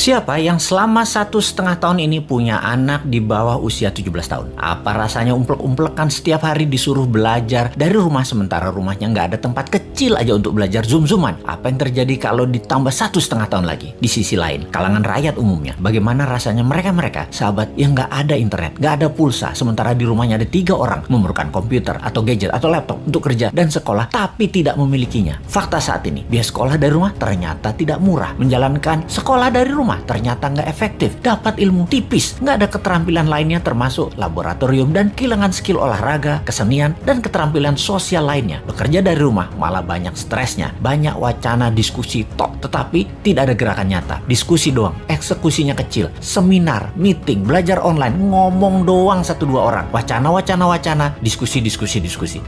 Siapa yang selama 1,5 tahun ini punya anak di bawah usia 17 tahun? Apa rasanya umplek-umplekan setiap hari disuruh belajar dari rumah sementara rumahnya nggak ada tempat kecil aja untuk belajar zoom-zooman? Apa yang terjadi kalau ditambah 1,5 tahun lagi? Di sisi lain, kalangan rakyat umumnya, bagaimana rasanya mereka sahabat yang nggak ada internet, nggak ada pulsa, sementara di rumahnya ada 3 orang memerlukan komputer atau gadget atau laptop untuk kerja dan sekolah, tapi tidak memilikinya. Fakta saat ini, biaya sekolah dari rumah ternyata tidak murah. Menjalankan sekolah dari rumah ternyata nggak efektif, dapat ilmu tipis, nggak ada keterampilan lainnya termasuk laboratorium dan kehilangan skill olahraga, kesenian, dan keterampilan sosial lainnya. Bekerja dari rumah malah banyak stresnya, banyak wacana diskusi tok, tetapi tidak ada gerakan nyata. Diskusi doang, eksekusinya kecil, seminar, meeting, belajar online, ngomong doang 1-2 orang, wacana, diskusi.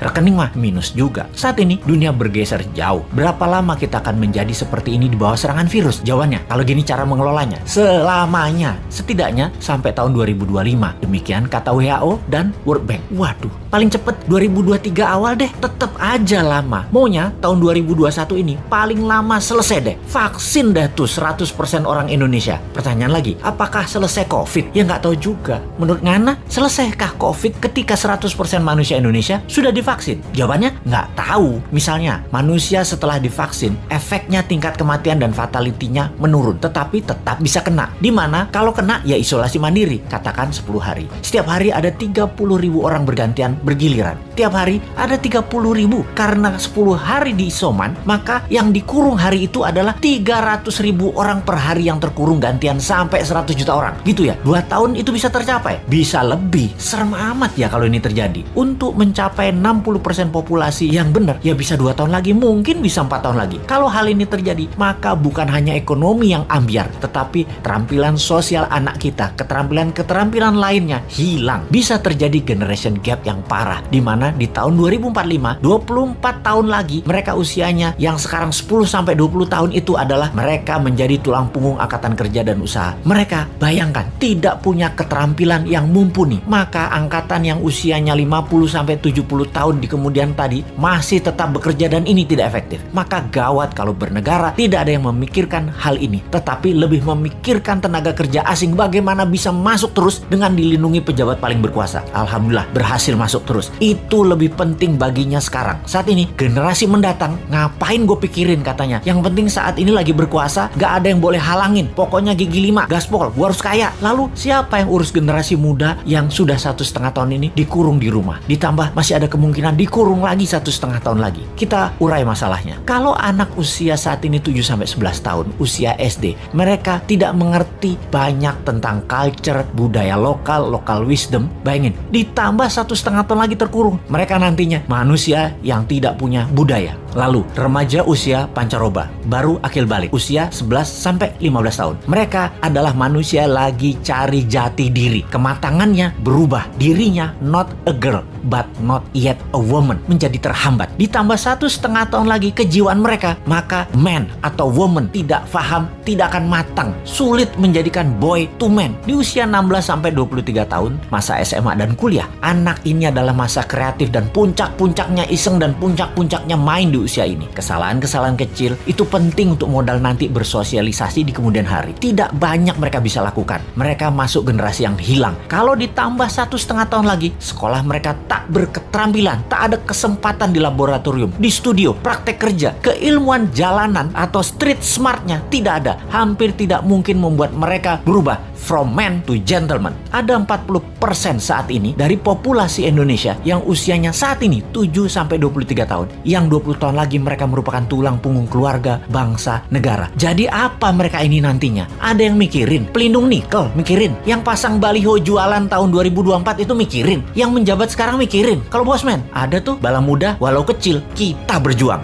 Rekening mah minus juga. Saat ini dunia bergeser jauh. Berapa lama kita akan menjadi seperti ini di bawah serangan virus? Jawabannya, kalau gini cara mengelolanya, selamanya, setidaknya sampai tahun 2025. Demikian kata WHO dan World Bank. Waduh, paling cepet 2023 awal deh. Tetap aja lama. Maunya tahun 2021 ini paling lama selesai deh. Vaksin deh tuh 100% orang Indonesia. Pertanyaan lagi, apakah selesai COVID? Ya nggak tahu juga. Menurut Ngana, selesaikah COVID ketika 100% manusia Indonesia sudah divaksin? Jawabannya nggak tahu. Misalnya, manusia setelah divaksin, efeknya tingkat kematian dan fatality-nya menurun. Tetapi tetap bisa kena. Dimana kalau kena ya isolasi mandiri, katakan 10 hari. Setiap hari ada 30.000 orang bergantian bergiliran. Tiap hari ada 30.000. Karena 10 hari di isoman, maka yang dikurung hari itu adalah 300.000 orang per hari yang terkurung gantian sampai 100 juta orang. Gitu ya, 2 tahun itu bisa tercapai. Bisa lebih. Serem amat ya kalau ini terjadi. Untuk mencapai 60% populasi yang benar, ya bisa 2 tahun lagi, mungkin bisa 4 tahun lagi. Kalau hal ini terjadi, maka bukan hanya ekonomi yang ambiar, tetapi keterampilan sosial anak kita, keterampilan lainnya hilang. Bisa terjadi generation gap yang parah, di mana di tahun 2045, 24 tahun lagi, mereka usianya yang sekarang 10-20 tahun itu adalah mereka menjadi tulang punggung angkatan kerja dan usaha. Mereka, bayangkan, tidak punya keterampilan yang mumpuni. Maka angkatan yang usianya 50-70 tahun di kemudian tadi masih tetap bekerja dan ini tidak efektif. Maka gawat kalau bernegara tidak ada yang memikirkan hal ini, tetapi lebih memikirkan tenaga kerja asing bagaimana bisa masuk terus dengan dilindungi pejabat paling berkuasa. Alhamdulillah berhasil masuk terus. Itu lebih penting baginya sekarang. Saat ini generasi mendatang ngapain gue pikirin katanya. Yang penting saat ini lagi berkuasa, gak ada yang boleh halangin. Pokoknya gigi 5, gaspol, gue harus kaya. Lalu siapa yang urus generasi muda yang sudah 1,5 tahun ini dikurung di rumah? Ditambah masih ada kemungkinan dikurung lagi 1,5 tahun lagi. Kita urai masalahnya. Kalau anak usia saat ini 7-11 tahun, usia SD, mereka tidak mengerti banyak tentang culture, budaya lokal wisdom. Bayangin, ditambah 1,5 tahun lagi terkurung. Mereka nantinya manusia yang tidak punya budaya. Lalu, remaja usia pancaroba, baru akil balik, usia 11-15 tahun. Mereka adalah manusia lagi cari jati diri. Kematangannya berubah. Dirinya not a girl, but not yet a woman. Menjadi terhambat. Ditambah 1,5 tahun lagi kejiwaan mereka, maka man atau woman tidak paham, tidak akan matang. Sulit menjadikan boy to man. Di usia 16-23 tahun, masa SMA dan kuliah, anak ini adalah masa kreatif dan puncak-puncaknya iseng dan puncak-puncaknya main di usia ini. Kesalahan-kesalahan kecil itu penting untuk modal nanti bersosialisasi di kemudian hari. Tidak banyak mereka bisa lakukan. Mereka masuk generasi yang hilang. Kalau ditambah 1,5 tahun lagi, sekolah mereka tak berketerampilan, tak ada kesempatan di laboratorium, di studio, praktek kerja, keilmuan jalanan atau street smartnya tidak ada. Hampir tidak mungkin membuat mereka berubah from man to gentleman. Ada 40% saat ini dari populasi Indonesia yang usianya saat ini 7-23 tahun. Yang 20 tahun lagi mereka merupakan tulang punggung keluarga, bangsa, negara. Jadi apa mereka ini nantinya? Ada yang mikirin pelindung nikel, mikirin. Yang pasang baliho jualan tahun 2024 itu mikirin. Yang menjabat sekarang mikirin. Kalau bosman, ada tuh bala muda walau kecil, kita berjuang.